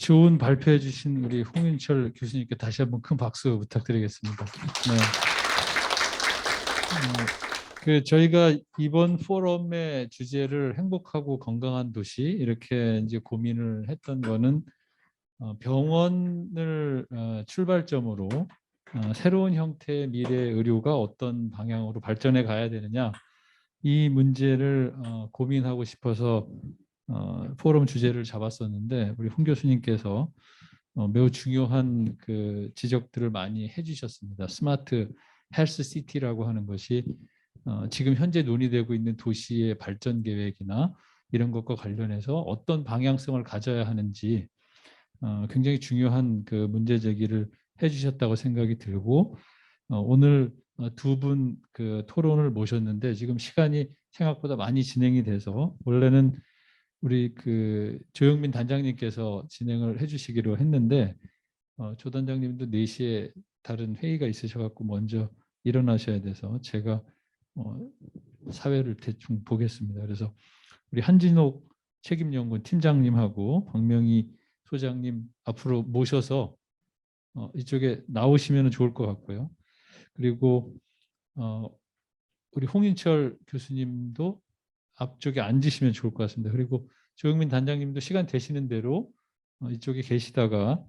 좋은 발표해 주신 우리 홍윤철 교수님께 다시 한번 큰 박수 부탁드리겠습니다. 네. 저희가 이번 포럼의 주제를 행복하고 건강한 도시 이렇게 이제 고민을 했던 거는 병원을 출발점으로 새로운 형태의 미래 의료가 어떤 방향으로 발전해 가야 되느냐 이 문제를 고민하고 싶어서 포럼 주제를 잡았었는데 우리 홍 교수님께서 매우 중요한 그 지적들을 많이 해주셨습니다. 스마트 헬스 시티라고 하는 것이 지금 현재 논의되고 있는 도시의 발전 계획이나 이런 것과 관련해서 어떤 방향성을 가져야 하는지 굉장히 중요한 그 문제 제기를 해주셨다고 생각이 들고 오늘 두 분 그 토론을 모셨는데 지금 시간이 생각보다 많이 진행이 돼서 원래는 우리 그 조영민 단장님께서 진행을 해주시기로 했는데 조 단장님도 4시에 다른 회의가 있으셔갖고 먼저 일어나셔야 돼서 제가 사회를 대충 보겠습니다. 그래서 우리 한진옥 책임연구원 팀장님하고 박명희 소장님 앞으로 모셔서 이쪽에 나오시면 좋을 것 같고요. 그리고 우리 홍인철 교수님도 앞쪽에 앉으시면 좋을 것 같습니다. 그리고 조영민 단장님도 시간 되시는 대로 이쪽에 계시다가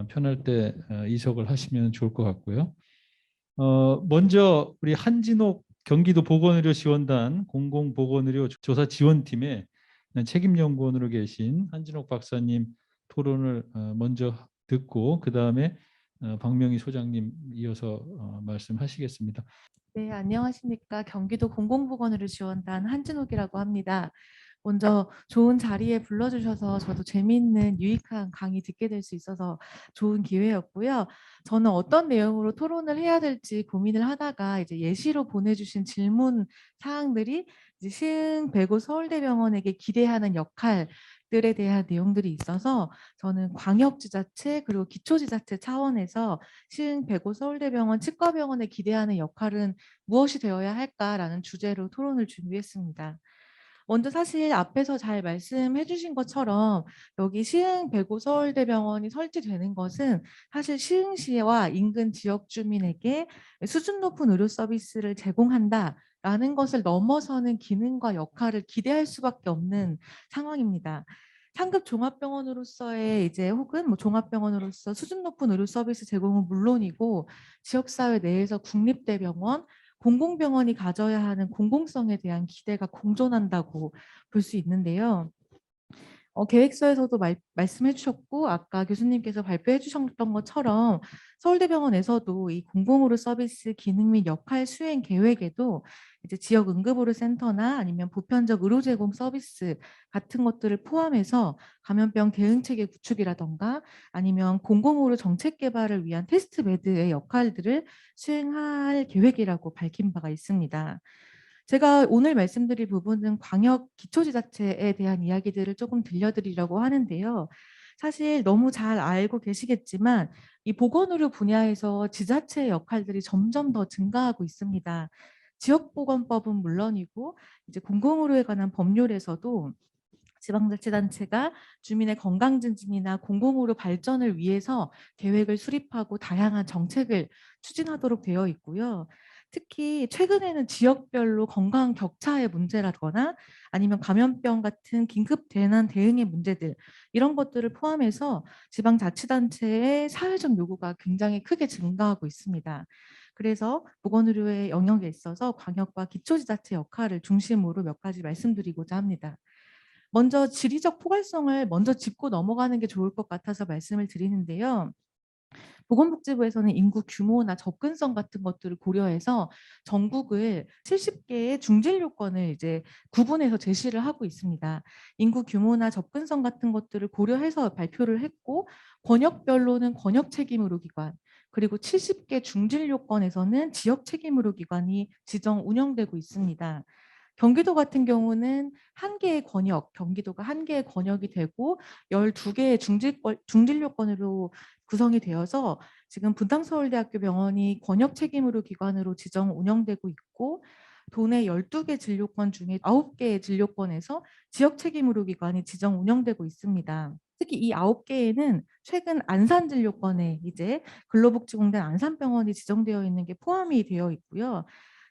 편할 때 이석을 하시면 좋을 것 같고요. 먼저 우리 한진옥 경기도 보건의료 지원단 공공보건의료 조사 지원팀의 책임연구원으로 계신 한진옥 박사님 토론을 먼저 듣고 그 다음에 박명희 소장님 이어서 말씀하시겠습니다. 네, 안녕하십니까. 경기도 공공보건의료 지원단 한진옥이라고 합니다. 먼저 좋은 자리에 불러주셔서 저도 재미있는 유익한 강의 듣게 될 수 있어서 좋은 기회였고요. 저는 어떤 내용으로 토론을 해야 될지 고민을 하다가 이제 예시로 보내주신 질문 사항들이 이제 시흥105 서울대병원에게 기대하는 역할들에 대한 내용들이 있어서 저는 광역지자체 그리고 기초지자체 차원에서 시흥105 서울대병원 치과병원에 기대하는 역할은 무엇이 되어야 할까라는 주제로 토론을 준비했습니다. 먼저 사실 앞에서 잘 말씀해 주신 것처럼 여기 시흥105 서울대병원이 설치되는 것은 사실 시흥시와 인근 지역 주민에게 수준 높은 의료 서비스를 제공한다라는 것을 넘어서는 기능과 역할을 기대할 수밖에 없는 상황입니다. 상급 종합병원으로서의 이제 혹은 뭐 종합병원으로서 수준 높은 의료 서비스 제공은 물론이고 지역사회 내에서 국립대병원, 공공병원이 가져야 하는 공공성에 대한 기대가 공존한다고 볼 수 있는데요. 계획서에서도 말씀해 주셨고 아까 교수님께서 발표해 주셨던 것처럼 서울대병원에서도 이 공공의료 서비스 기능 및 역할 수행 계획에도 이제 지역 응급의료 센터나 아니면 보편적 의료 제공 서비스 같은 것들을 포함해서 감염병 대응 체계 구축이라던가 아니면 공공의료 정책 개발을 위한 테스트 베드의 역할들을 수행할 계획이라고 밝힌 바가 있습니다. 제가 오늘 말씀드릴 부분은 광역 기초지자체에 대한 이야기들을 조금 들려드리려고 하는데요. 사실 너무 잘 알고 계시겠지만 이 보건의료 분야에서 지자체의 역할들이 점점 더 증가하고 있습니다. 지역보건법은 물론이고 이제 공공의료에 관한 법률에서도 지방자치단체가 주민의 건강 증진이나 공공의료 발전을 위해서 계획을 수립하고 다양한 정책을 추진하도록 되어 있고요. 특히 최근에는 지역별로 건강 격차의 문제라거나 아니면 감염병 같은 긴급 재난 대응의 문제들 이런 것들을 포함해서 지방자치단체의 사회적 요구가 굉장히 크게 증가하고 있습니다. 그래서 보건의료의 영역에 있어서 광역과 기초지자체 역할을 중심으로 몇 가지 말씀드리고자 합니다. 먼저 지리적 포괄성을 먼저 짚고 넘어가는 게 좋을 것 같아서 말씀을 드리는데요. 보건복지부에서는 인구 규모나 접근성 같은 것들을 고려해서 전국을 70개의 중진료권을 이제 구분해서 제시를 하고 있습니다. 인구 규모나 접근성 같은 것들을 고려해서 발표를 했고 권역별로는 권역 책임 의료기관 그리고 70개 중진료권에서는 지역 책임 의료기관이 지정 운영되고 있습니다. 경기도 같은 경우는 한 개의 권역, 경기도가 한 개의 권역이 되고 12개의 중진료권으로 구성이 되어서 지금 분당서울대학교 병원이 권역 책임의료 기관으로 지정 운영되고 있고 도내 12개 진료권 중에 9개의 진료권에서 지역 책임 의료기관이 지정 운영되고 있습니다. 특히 이 9개에는 최근 안산진료권에 이제 근로복지공단 안산병원이 지정되어 있는 게 포함이 되어 있고요.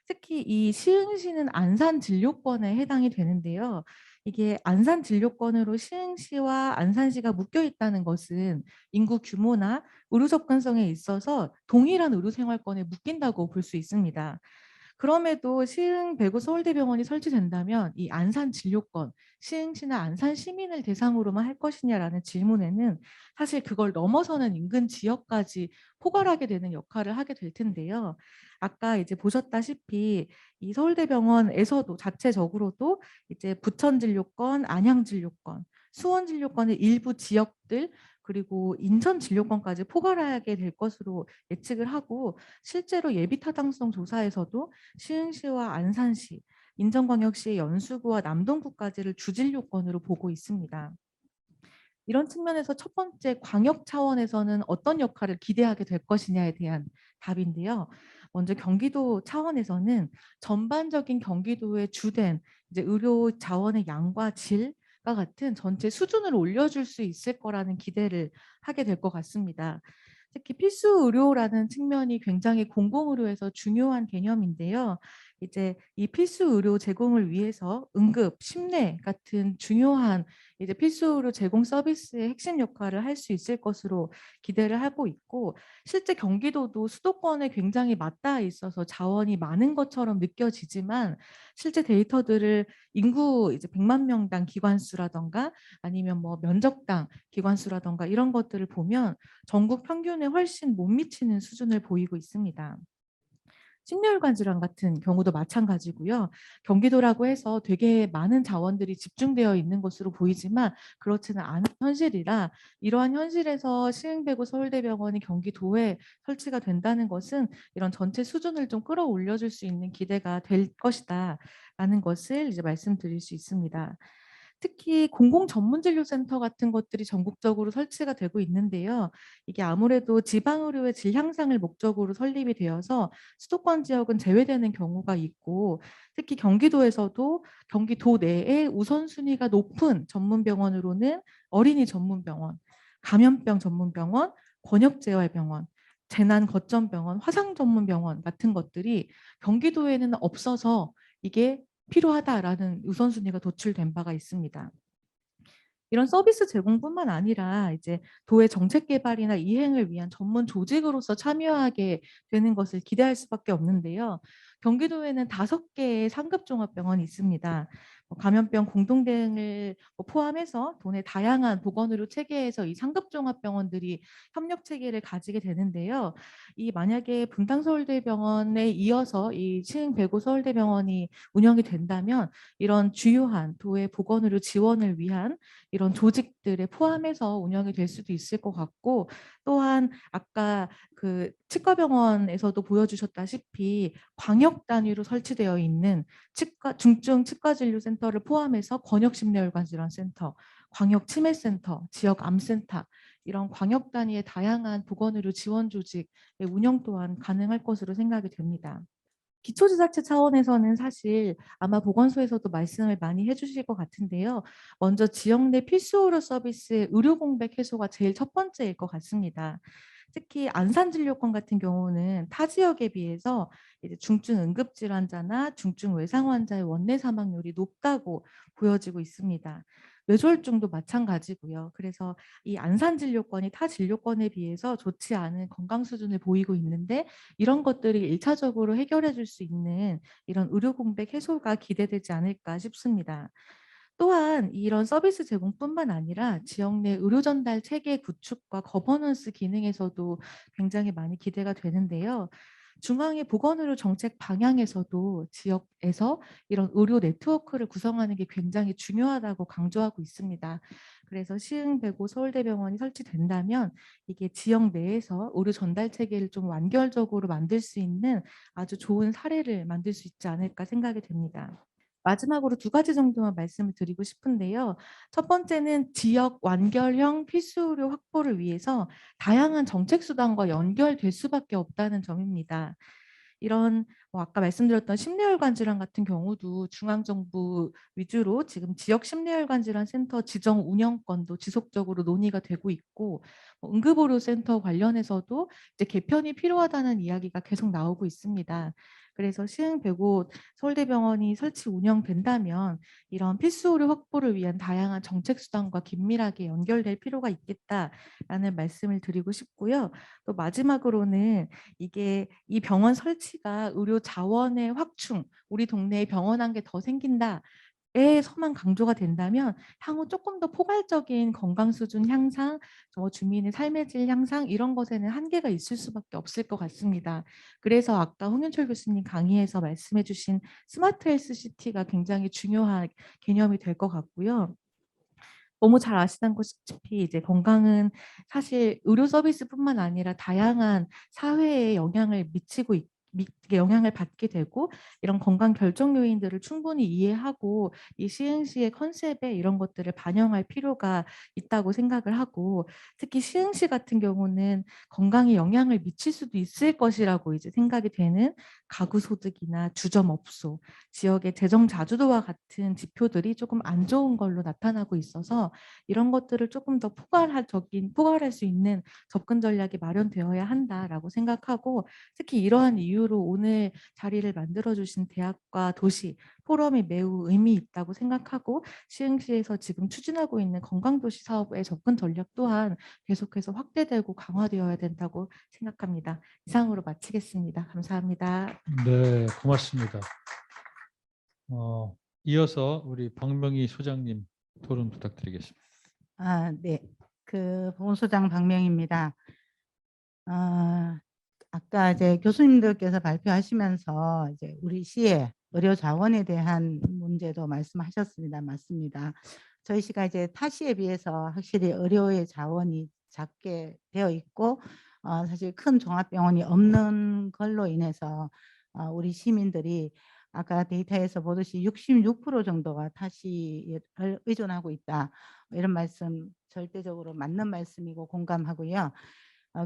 특히 이 시흥시는 안산진료권에 해당이 되는데요. 이게 안산진료권으로 시흥시와 안산시가 묶여 있다는 것은 인구 규모나 의료 접근성에 있어서 동일한 의료생활권에 묶인다고 볼 수 있습니다. 그럼에도 시흥 배구 서울대병원이 설치된다면 이 안산 진료권, 시흥시나 안산 시민을 대상으로만 할 것이냐라는 질문에는 사실 그걸 넘어서는 인근 지역까지 포괄하게 되는 역할을 하게 될 텐데요. 아까 이제 보셨다시피 이 서울대병원에서도 자체적으로도 이제 부천 진료권, 안양 진료권, 수원 진료권의 일부 지역들 그리고 인천 진료권까지 포괄하게 될 것으로 예측을 하고 실제로 예비 타당성 조사에서도 시흥시와 안산시, 인천광역시의 연수구와 남동구까지를 주진료권으로 보고 있습니다. 이런 측면에서 첫 번째 광역 차원에서는 어떤 역할을 기대하게 될 것이냐에 대한 답인데요. 먼저 경기도 차원에서는 전반적인 경기도의 주된 이제 의료 자원의 양과 질과 같은 전체 수준을 올려줄 수 있을 거라는 기대를 하게 될 것 같습니다. 특히 필수 의료라는 측면이 굉장히 공공의료에서 중요한 개념인데요. 이제 이 필수 의료 제공을 위해서 응급, 심내 같은 중요한 이제 필수 의료 제공 서비스의 핵심 역할을 할 수 있을 것으로 기대를 하고 있고 실제 경기도도 수도권에 굉장히 맞닿아 있어서 자원이 많은 것처럼 느껴지지만 실제 데이터들을 인구 이제 100만 명당 기관 수라든가 아니면 뭐 면적당 기관 수라든가 이런 것들을 보면 전국 평균에 훨씬 못 미치는 수준을 보이고 있습니다. 심혈관 질환 같은 경우도 마찬가지고요. 경기도라고 해서 되게 많은 자원들이 집중되어 있는 것으로 보이지만 그렇지는 않은 현실이라 이러한 현실에서 시흥대구 서울대병원이 경기도에 설치가 된다는 것은 이런 전체 수준을 좀 끌어올려 줄 수 있는 기대가 될 것이다라는 것을 이제 말씀드릴 수 있습니다. 특히 공공전문진료센터 같은 것들이 전국적으로 설치가 되고 있는데요. 이게 아무래도 지방 의료의 질 향상을 목적으로 설립이 되어서 수도권 지역은 제외되는 경우가 있고 특히 경기도에서도 경기도 내에 우선순위가 높은 전문병원으로는 어린이 전문병원, 감염병 전문병원, 권역재활병원, 재난거점병원, 화상전문병원 같은 것들이 경기도에는 없어서 이게 필요하다라는 우선순위가 도출된 바가 있습니다. 이런 서비스 제공뿐만 아니라 이제 도의 정책 개발이나 이행을 위한 전문 조직으로서 참여하게 되는 것을 기대할 수밖에 없는데요. 경기도에는 5개의 상급 종합병원이 있습니다. 감염병 공동대응을 포함해서 도내 다양한 보건의료 체계에서 이 상급 종합병원들이 협력 체계를 가지게 되는데요. 이 만약에 분당서울대병원에 이어서 이 시흥배구 서울대병원이 운영이 된다면 이런 주요한 도의 보건의료 지원을 위한 이런 조직들에 포함해서 운영이 될 수도 있을 것 같고 또한 아까 그 치과병원에서도 보여주셨다시피 광역 단위로 설치되어 있는 치과 중증 치과진료센터를 포함해서 권역심내혈관질환센터, 광역치매센터, 지역암센터 이런 광역 단위의 다양한 보건의료 지원 조직의 운영 또한 가능할 것으로 생각이 됩니다. 기초지자체 차원에서는 사실 아마 보건소에서도 말씀을 많이 해주실 것 같은데요. 먼저 지역 내 필수 의료 서비스의 의료 공백 해소가 제일 첫 번째일 것 같습니다. 특히 안산진료권 같은 경우는 타 지역에 비해서 이제 중증 응급질환자나 중증 외상 환자의 원내 사망률이 높다고 보여지고 있습니다. 뇌졸중도 마찬가지고요. 그래서 이 안산진료권이 타 진료권에 비해서 좋지 않은 건강 수준을 보이고 있는데 이런 것들이 1차적으로 해결해 줄 수 있는 이런 의료 공백 해소가 기대되지 않을까 싶습니다. 또한 이런 서비스 제공뿐만 아니라 지역 내 의료 전달 체계 구축과 거버넌스 기능에서도 굉장히 많이 기대가 되는데요. 중앙의 보건의료 정책 방향에서도 지역에서 이런 의료 네트워크를 구성하는 게 굉장히 중요하다고 강조하고 있습니다. 그래서 시흥배구 서울대병원이 설치된다면 이게 지역 내에서 의료 전달 체계를 좀 완결적으로 만들 수 있는 아주 좋은 사례를 만들 수 있지 않을까 생각이 됩니다. 마지막으로 2가지 정도만 말씀을 드리고 싶은데요. 첫 번째는 지역 완결형 필수 의료 확보를 위해서 다양한 정책 수단과 연결될 수밖에 없다는 점입니다. 이런 아까 말씀드렸던 심뇌혈관 질환 같은 경우도 중앙정부 위주로 지금 지역 심뇌혈관 질환 센터 지정 운영권도 지속적으로 논의가 되고 있고, 응급의료센터 관련해서도 이제 개편이 필요하다는 이야기가 계속 나오고 있습니다. 그래서 시흥 105 서울대병원이 설치 운영된다면 이런 필수 의료 확보를 위한 다양한 정책 수단과 긴밀하게 연결될 필요가 있겠다라는 말씀을 드리고 싶고요. 또 마지막으로는 이게 이 병원 설치가 의료 자원의 확충, 우리 동네에 병원 한 개 더 생긴다 에서만 강조가 된다면 향후 조금 더 포괄적인 건강 수준 향상, 주민의 삶의 질 향상 이런 것에는 한계가 있을 수밖에 없을 것 같습니다. 그래서 아까 홍윤철 교수님 강의에서 말씀해 주신 스마트 헬스 시티가 굉장히 중요한 개념이 될 것 같고요. 너무 잘 아시다시피 이제 건강은 사실 의료 서비스뿐만 아니라 다양한 사회에 영향을 미치고 영향을 받게 되고, 이런 건강 결정 요인들을 충분히 이해하고 이 시흥시의 컨셉에 이런 것들을 반영할 필요가 있다고 생각을 하고, 특히 시흥시 같은 경우는 건강에 영향을 미칠 수도 있을 것이라고 이제 생각이 되는 가구 소득이나 주점업소, 지역의 재정 자주도와 같은 지표들이 조금 안 좋은 걸로 나타나고 있어서 이런 것들을 조금 더 포괄할 수 있는 접근 전략이 마련되어야 한다라고 생각하고, 특히 이러한 이유로 오늘 자리를 만들어 주신 대학과 도시 포럼이 매우 의미 있다고 생각하고, 시흥시에서 지금 추진하고 있는 건강도시 사업의 접근 전략 또한 계속해서 확대되고 강화되어야 된다고 생각합니다. 이상으로 마치겠습니다. 감사합니다. 네, 고맙습니다. 이어서 우리 박명희 소장님 토론 부탁드리겠습니다. 네. 보건소장 박명희입니다. 아까 이제 교수님들께서 발표하시면서 이제 우리 시의 의료 자원에 대한 문제도 말씀하셨습니다. 맞습니다. 저희 시가 이제 타 시에 비해서 확실히 의료의 자원이 작게 되어 있고, 사실 큰 종합병원이 없는 걸로 인해서 우리 시민들이 아까 데이터에서 보듯이 66% 정도가 타시를 의존하고 있다. 이런 말씀 절대적으로 맞는 말씀이고 공감하고요.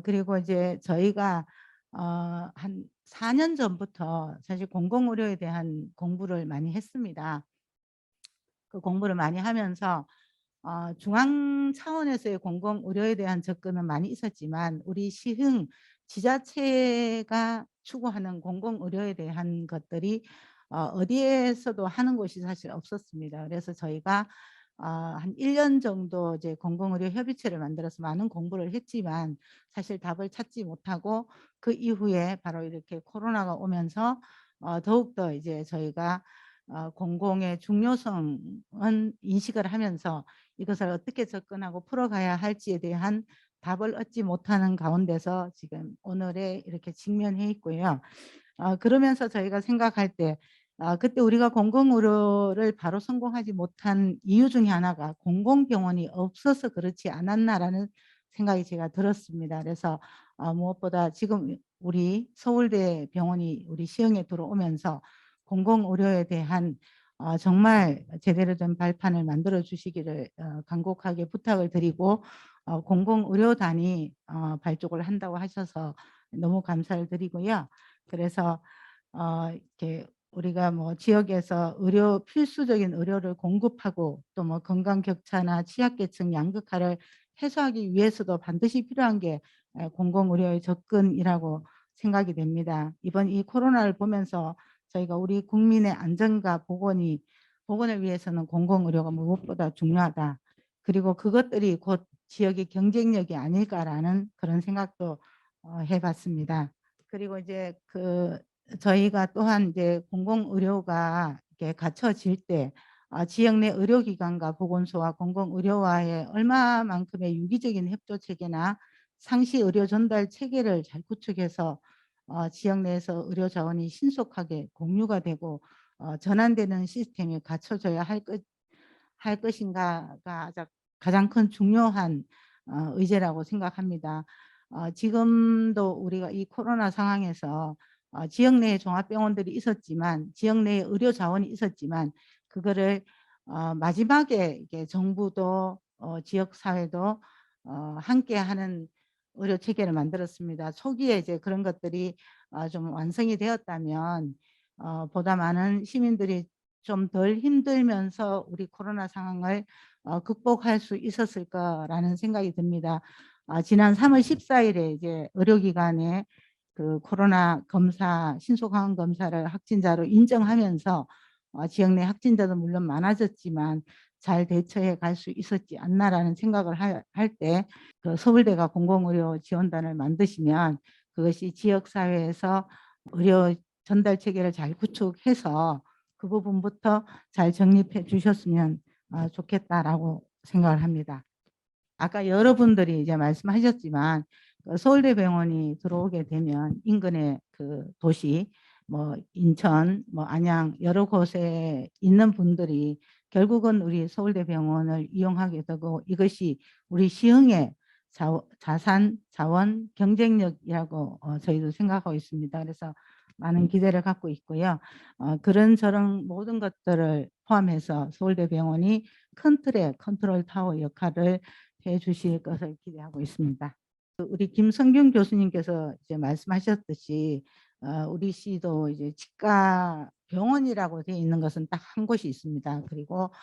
그리고 이제 저희가 한 4년 전부터 사실 공공의료에 대한 공부를 많이 했습니다. 그 공부를 많이 하면서 중앙 차원에서의 공공의료에 대한 접근은 많이 있었지만 우리 시흥 지자체가 추구하는 공공의료에 대한 것들이 어디에서도 하는 곳이 사실 없었습니다. 그래서 저희가 한 1년 정도 이제 공공의료 협의체를 만들어서 많은 공부를 했지만 사실 답을 찾지 못하고, 그 이후에 바로 이렇게 코로나가 오면서 더욱더 이제 저희가 공공의 중요성은 인식을 하면서 이것을 어떻게 접근하고 풀어가야 할지에 대한 답을 얻지 못하는 가운데서 지금 오늘에 이렇게 직면해 있고요. 그러면서 저희가 생각할 때 그때 우리가 공공의료를 바로 성공하지 못한 이유 중에 하나가 공공병원이 없어서 그렇지 않았나라는 생각이 제가 들었습니다. 그래서 무엇보다 지금 우리 서울대 병원이 우리 시흥에 들어오면서 공공의료에 대한 정말 제대로 된 발판을 만들어 주시기를 간곡하게 부탁을 드리고, 공공의료단이 발족을 한다고 하셔서 너무 감사를 드리고요. 그래서 이렇게 우리가 뭐 지역에서 필수적인 의료를 공급하고 또 뭐 건강 격차나 취약계층 양극화를 해소하기 위해서도 반드시 필요한 게 공공의료의 접근이라고 생각이 됩니다. 이번 이 코로나를 보면서 저희가 우리 국민의 안전과 보건을 위해서는 공공의료가 무엇보다 중요하다. 그리고 그것들이 곧 지역의 경쟁력이 아닐까라는 그런 생각도 해봤습니다. 그리고 이제 저희가 또한 이제 공공의료가 이렇게 갖춰질 때 지역 내 의료기관과 보건소와 공공의료와의 얼마만큼의 유기적인 협조 체계나 상시 의료 전달 체계를 잘 구축해서 지역 내에서 의료 자원이 신속하게 공유가 되고 전환되는 시스템이 갖춰져야 할 것인가가 가장 큰 중요한 의제라고 생각합니다. 지금도 우리가 이 코로나 상황에서 지역 내에 종합병원들이 있었지만, 지역 내에 의료 자원이 있었지만 그거를 마지막에 이게 정부도 지역사회도 함께하는 의료 체계를 만들었습니다. 초기에 이제 그런 것들이 좀 완성이 되었다면 보다 많은 시민들이 좀 덜 힘들면서 우리 코로나 상황을 극복할 수 있었을 거라는 생각이 듭니다. 지난 3월 14일에 이제 의료기관에 그 코로나 검사, 신속항원 검사를 확진자로 인정하면서 지역 내 확진자도 물론 많아졌지만 잘 대처해 갈 수 있었지 않나라는 생각을 할 때 그 서울대가 공공의료 지원단을 만드시면 그것이 지역사회에서 의료 전달 체계를 잘 구축해서 그 부분부터 잘 정립해 주셨으면 좋겠다라고 생각을 합니다. 아까 여러분들이 이제 말씀하셨지만 서울대병원이 들어오게 되면 인근의 그 도시 뭐 인천, 뭐 안양 여러 곳에 있는 분들이 결국은 우리 서울대병원을 이용하게 되고 이것이 우리 시흥의 자산, 자원, 경쟁력이라고 저희도 생각하고 있습니다. 그래서 많은 기대를 갖고 있고요. 그런저런 모든 것들을 포함해서 서울대병원이 큰 틀의 컨트롤 타워 역할을 해 주실 것을 기대하고 있습니다. 우리 김성균 교수님께서 이제 말씀하셨듯이 우리 시도 이제 치과 병원이라고 되어 있는 것은 딱 한 곳이 있습니다. 그리고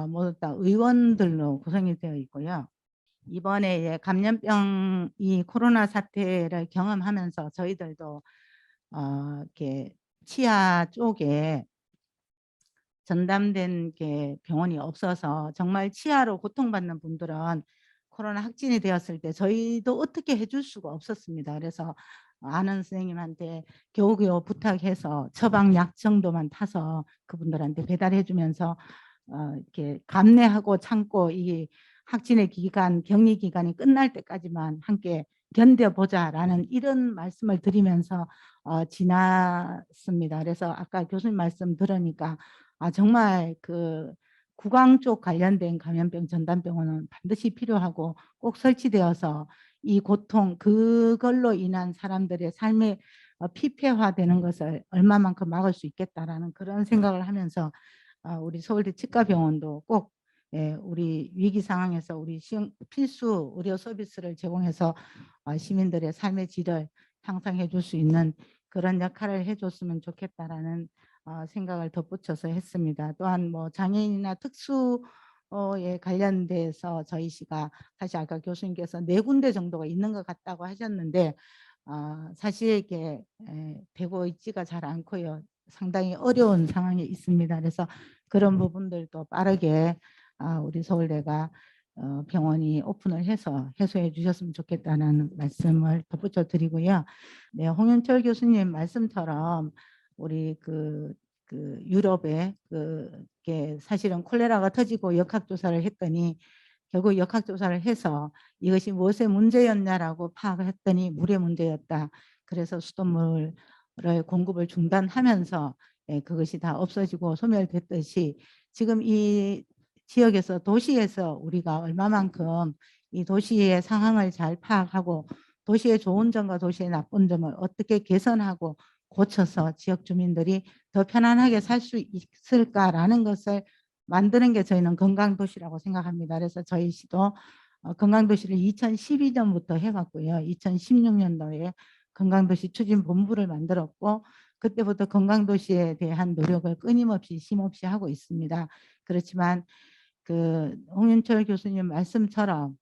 모두 다 의원들로 구성이 되어 있고요. 이번에 이제 감염병 이 코로나 사태를 경험하면서 저희들도 이렇게 치아 쪽에 전담된 게 병원이 없어서 정말 치아로 고통받는 분들은 코로나 확진이 되었을 때 저희도 어떻게 해줄 수가 없었습니다. 그래서 아는 선생님한테 겨우겨우 부탁해서 처방약 정도만 타서 그분들한테 배달해 주면서 이렇게 감내하고 참고 이 확진의 기간, 격리 기간이 끝날 때까지만 함께 견뎌보자라는 이런 말씀을 드리면서 지났습니다. 그래서 아까 교수님 말씀 들으니까 정말 그 구강 쪽 관련된 감염병 전담병원은 반드시 필요하고 꼭 설치되어서 이 고통 그걸로 인한 사람들의 삶의 피폐화되는 것을 얼마만큼 막을 수 있겠다라는 그런 생각을 하면서 우리 서울대 치과병원도 꼭 우리 위기 상황에서 우리 필수 의료 서비스를 제공해서 시민들의 삶의 질을 향상해 줄 수 있는 그런 역할을 해줬으면 좋겠다라는 생각을 덧붙여서 했습니다. 또한 뭐 장애인이나 특수에 관련돼서 저희 시가 사실 아까 교수님께서 4군데 정도가 있는 것 같다고 하셨는데 사실 이게 되고 있지가 잘 않고요. 상당히 어려운 상황에 있습니다. 그래서 그런 부분들도 빠르게 우리 서울대가 병원이 오픈을 해서 해소해 주셨으면 좋겠다는 말씀을 덧붙여 드리고요. 네, 홍윤철 교수님 말씀처럼 우리 그 유럽에 그게 사실은 콜레라가 터지고 역학조사를 했더니 결국 역학조사를 해서 이것이 무엇의 문제였냐라고 파악을 했더니 물의 문제였다. 그래서 수돗물을 공급을 중단하면서 그것이 다 없어지고 소멸됐듯이 지금 이 지역에서 도시에서 우리가 얼마만큼 이 도시의 상황을 잘 파악하고 도시의 좋은 점과 도시의 나쁜 점을 어떻게 개선하고 고쳐서 지역 주민들이 더 편안하게 살 수 있을까라는 것을 만드는 게 저희는 건강도시라고 생각합니다. 그래서 저희 시도 건강도시를 2012년부터 해왔고요. 2016년도에 건강도시 추진본부를 만들었고 그때부터 건강도시에 대한 노력을 끊임없이 쉼없이 하고 있습니다. 그렇지만 그 홍윤철 교수님 말씀처럼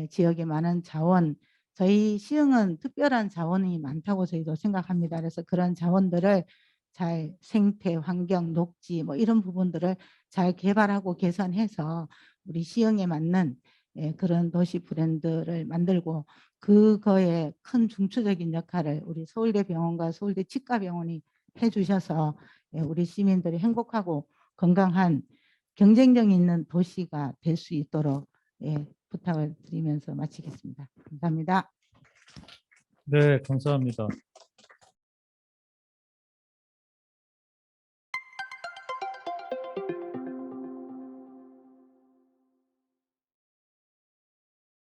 지역에 많은 자원, 저희 시흥은 특별한 자원이 많다고 저희도 생각합니다. 그래서 그런 자원들을 잘 생태, 환경, 녹지 뭐 이런 부분들을 잘 개발하고 개선해서 우리 시흥에 맞는 그런 도시 브랜드를 만들고 그거에 큰 중추적인 역할을 우리 서울대병원과 서울대 치과병원이 해주셔서 우리 시민들이 행복하고 건강한 경쟁력 있는 도시가 될 수 있도록 부탁을 드리면서 마치겠습니다. 감사합니다. 네, 감사합니다.